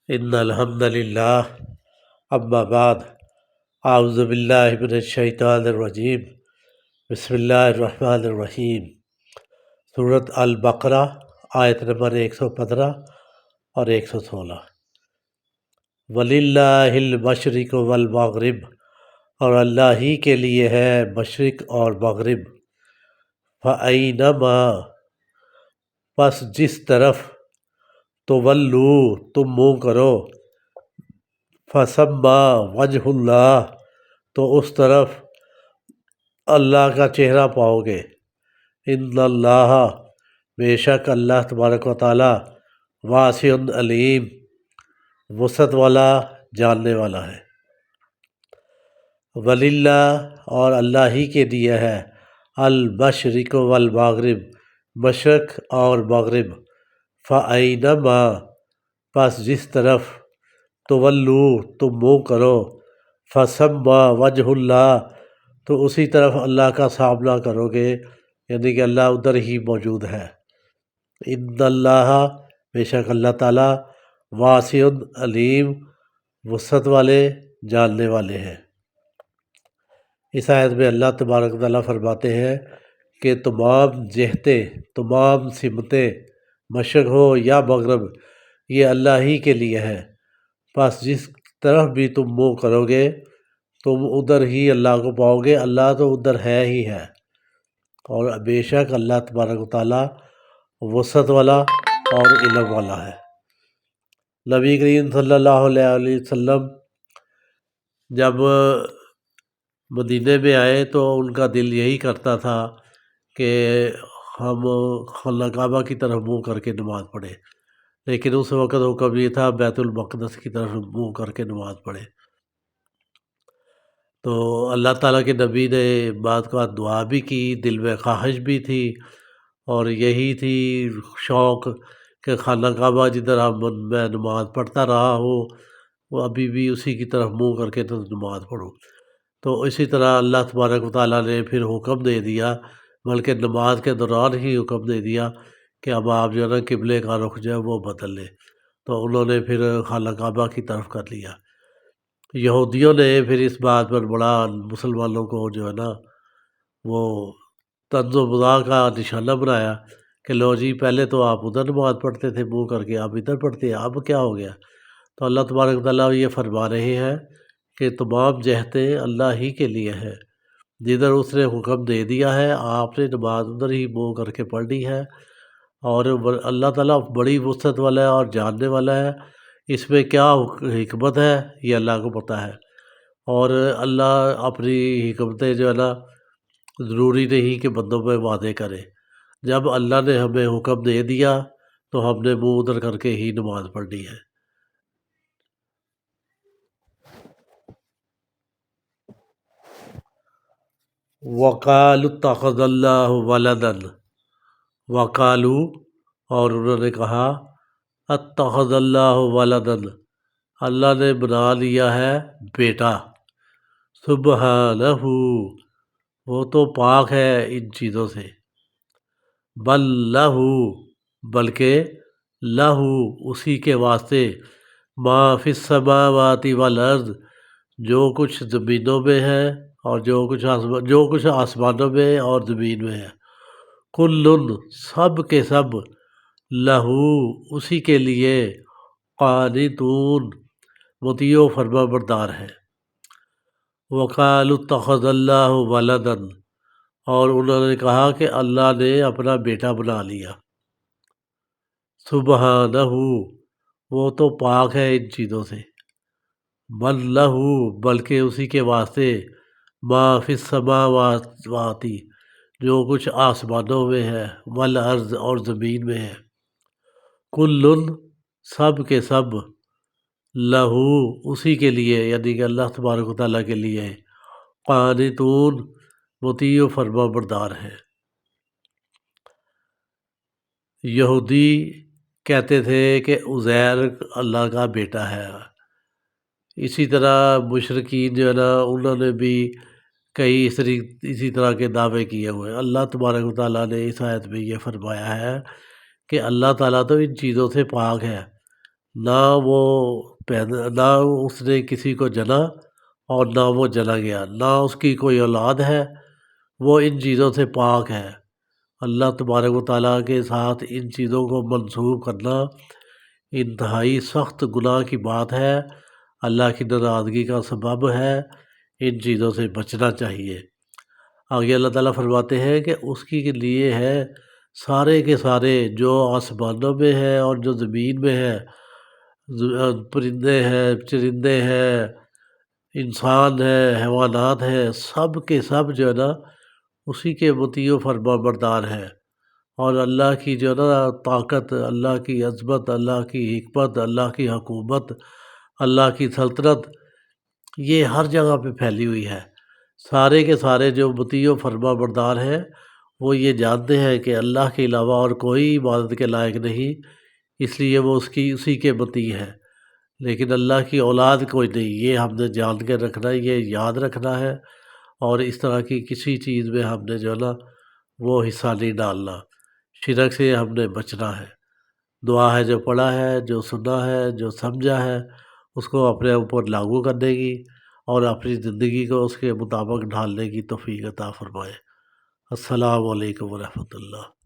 ان الحمد للہ اما بعد اعوذ باللہ من الشیطان الرجیم بسم اللہ الرحمن الرحیم۔ سورۃ البقرہ آیت نمبر 115 اور 116۔ وَلِلَّهِ الْمَشْرِقُ وَالْمَغْرِبُ، اور اللہ ہی کے لیے ہے مشرق اور مغرب۔ فَأَيْنَمَا، پس جس طرف، تولو تم منہ کرو، فَثَمَّ وَجْهُ اللہ، تو اس طرف اللہ کا چہرہ پاؤ گے۔ ان اللہ، بے شک اللہ تبارک و تعالی، واسع علیم، وسعت والا، جاننے والا ہے۔ وللہ، اور اللہ ہی کے لیے ہے، المشرق والمغرب، مشرق اور مغرب۔ فَأَيْنَمَا، پس جس طرف، تولو تم منہ کرو، فَثَمَّ وَجْهُ اللہ، تو اسی طرف اللہ کا سامنا کرو گے، یعنی کہ اللہ ادھر ہی موجود ہے۔ ان اللہ، بے شک اللہ تعالیٰ، واسع علیم، وسعت والے، جاننے والے ہیں۔ اس آیت میں اللہ تبارک و تعالیٰ فرماتے ہیں کہ تمام جہتیں، تمام سمتیں، مشرق ہو یا مغرب، یہ اللہ ہی کے لیے ہے۔ پس جس طرف بھی تم منہ کرو گے تم ادھر ہی اللہ کو پاؤ گے، اللہ تو ادھر ہے ہی ہے۔ اور بے شک اللہ تبارک و تعالیٰ وسعت والا اور علم والا ہے۔ نبی کریم صلی اللہ علیہ وسلم جب مدینہ میں آئے تو ان کا دل یہی کرتا تھا کہ ہم خانہ کعبہ کی طرف منہ کر کے نماز پڑھیں، لیکن اس وقت حکم یہ تھا بیت المقدس کی طرف منہ کر کے نماز پڑھیں۔ تو اللہ تعالیٰ کے نبی نے بات کا دعا بھی کی، دل میں خواہش بھی تھی، اور یہی تھی شوق کہ خانہ کعبہ جدھر میں نماز پڑھتا رہا ہوں وہ ابھی بھی اسی کی طرف منہ کر کے تو نماز پڑھوں۔ تو اسی طرح اللہ تبارک و تعالیٰ نے پھر حکم دے دیا، بلکہ نماز کے دوران ہی حکم دے دیا کہ اب آپ جو ہے نا قبلے کا رخ جو ہے وہ بدل لیں۔ تو انہوں نے پھر خانہ کعبہ کی طرف کر لیا۔ یہودیوں نے پھر اس بات پر بڑا مسلمانوں کو جو ہے نا وہ طنز و مزاح کا نشانہ بنایا کہ لو جی پہلے تو آپ ادھر نماز پڑھتے تھے منہ کر کے، آپ ادھر پڑھتے ہیں، اب کیا ہو گیا؟ تو اللہ تبارک و تعالیٰ یہ فرما رہے ہیں کہ تمام جہتیں اللہ ہی کے لیے ہے، جدھر اس نے حکم دے دیا ہے آپ نے نماز ادھر ہی منہ کر کے پڑھنی ہے۔ اور اللہ تعالیٰ بڑی وسعت والا ہے اور جاننے والا ہے، اس میں کیا حکمت ہے یہ اللہ کو پتہ ہے۔ اور اللہ اپنی حکمتیں جو ہے نا ضروری نہیں کہ بندوں پہ واضح کرے، جب اللہ نے ہمیں حکم دے دیا تو ہم نے منہ ادھر کر کے ہی نماز پڑھنی ہے۔ وَقَالُوا اتَّخَذَ اللَّهُ وَلَدًا، وَقَالُوا، اور انہوں نے کہا، اتَّخَذَ اللَّهُ وَلَدًا، اللہ نے بنا لیا ہے بیٹا۔ سبحانہ، وہ تو پاک ہے ان چیزوں سے۔ بل لہ، بلکہ لہ، اسی کے واسطے، ما فی السماوات والارض، جو کچھ زمینوں میں ہے اور جو کچھ آسمانوں میں اور زمین میں ہے، کل، سب کے سب، لہو، اسی کے لیے، قانتون، مطیع و فرما بردار ہے۔ وقالوا اتخذ اللہ ولدا، اور انہوں نے کہا کہ اللہ نے اپنا بیٹا بنا لیا۔ سبحانہ، وہ تو پاک ہے ان چیزوں سے۔ بل لہ، بلکہ اسی کے واسطے، ما فی السماوات، جو کچھ آسمانوں میں ہے، والارض، اور زمین میں ہے، کل، سب کے سب، لہو، اسی کے لیے، یعنی کہ اللہ تبارک و تعالیٰ کے لیے، قانتون، مطیع و فرما بردار ہے۔ یہودی کہتے تھے کہ عزیر اللہ کا بیٹا ہے۔ اسی طرح مشرکین جو ہے نا انہوں نے بھی کئی اسی طرح کے دعوے کیے ہوئے۔ اللہ تبارک و تعالیٰ نے اس آیت میں یہ فرمایا ہے کہ اللہ تعالیٰ تو ان چیزوں سے پاک ہے، نہ وہ نہ اس نے کسی کو جنا اور نہ وہ جلا گیا، نہ اس کی کوئی اولاد ہے، وہ ان چیزوں سے پاک ہے۔ اللہ تبارک و تعالیٰ کے ساتھ ان چیزوں کو منسوب کرنا انتہائی سخت گناہ کی بات ہے، اللہ کی ناراضگی کا سبب ہے، ان چیزوں سے بچنا چاہیے۔ آگے اللہ تعالیٰ فرماتے ہیں کہ اس کے لیے ہے سارے کے سارے جو آسمانوں میں ہے اور جو زمین میں ہے، پرندے ہیں، چرندے ہیں، انسان ہے، حیوانات ہیں، سب کے سب جو ہے نا اسی کے مطیع و فرما بردار ہیں۔ اور اللہ کی جو ہے نا طاقت، اللہ کی عظمت، اللہ کی حکمت، اللہ کی حکومت، اللہ کی سلطنت، یہ ہر جگہ پہ پھیلی ہوئی ہے۔ سارے کے سارے جو مطیع و فرما بردار ہیں وہ یہ جانتے ہیں کہ اللہ کے علاوہ اور کوئی عبادت کے لائق نہیں، اس لیے وہ اسی کے مطیع ہے۔ لیکن اللہ کی اولاد کوئی نہیں، یہ ہم نے جان کے رکھنا ہے، یہ یاد رکھنا ہے، اور اس طرح کی کسی چیز میں ہم نے جو ہے نا وہ حصہ نہیں ڈالنا، شرک سے ہم نے بچنا ہے۔ دعا ہے جو پڑھا ہے، جو سنا ہے، جو سمجھا ہے، اس کو اپنے اوپر لاگو کرنے کی اور اپنی زندگی کو اس کے مطابق ڈھالنے کی توفیق عطا فرمائے۔ السلام علیکم ورحمۃ اللہ۔